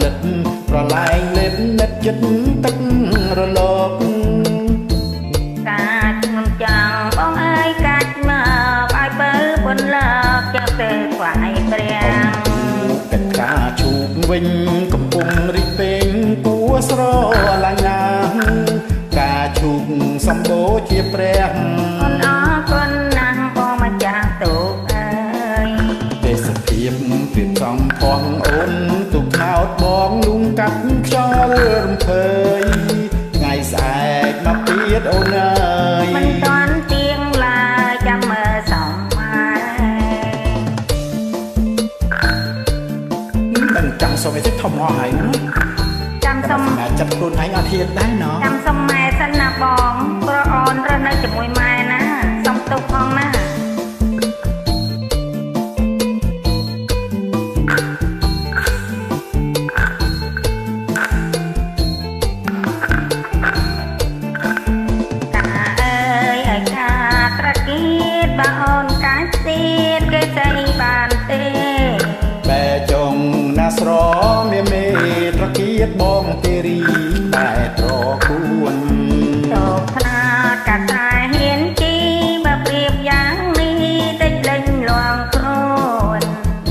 លិតប្រឡែងលេបនិតចិត្តទឹករលកកាច់ខ្ញុំចង់បងអើយកាច់មកឲ្យបើពន្លកចាប់ទៅថ្វាយព្រះកិច្ចការជូកវិញកំពុងរីកពេញគួស្រឡាញ់ណាស់ការជូកសម្បូរជាព្រះអរគុណណាស់បងម្ចាស់ទូកអើយទេសភាពពីចំផងអូនទុកថោតបងលំកាត់ខ្យល់រំភើយថ្ងៃស្អែកមកទៀតអូនអើយមិនតាន់ទៀងឡើយចាំមើលសំមិនចាំសុំឲ្យធំអស់ហើយណាចាំសុំចិត្តខ្លួនឯងអត់ហ៊ានដែរណ៎ចាំសុំម៉ែសិនណាបងព្រោះអូនរស់នៅជាមួយម៉ែណាសុំទុកផងណាស្រមេមេត្រកៀតបងទេរីតែត្រគួនតោខ្នាកាតាហ៊ានជីបើប្រៀបយ៉ាងនេះតិចលេញលងខ្លួន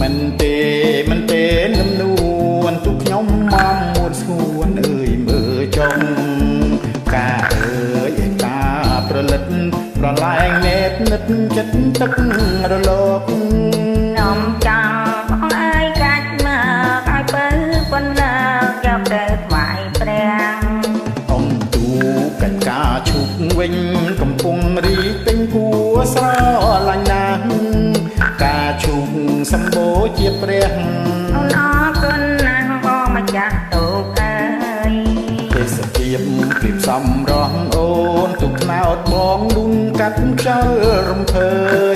មិនទេលំនួនទុកខ្ញុំមកមួនស្ងួនអើយមើលចុងការអើយឯតាប្រលិតប្រឡែងនេតនិតចិត្តទឹករលកខ្ញុំចង់បងអើយកាច់មកឲ្យបើពន្លកយកទៅថ្វាយព្រះអំទូកិច្ចការឈុកវិញកំពុងរីកពេញគួស្រឡាញ់ណាស់ការឈុកសម្បូរជាព្រះអរគុណណាស់បងម្ចាស់ទូកអើយទេសភាពពីសំរងអូនទុកថ្នោតបងលុំកាត់ខ្យល់រំភើយ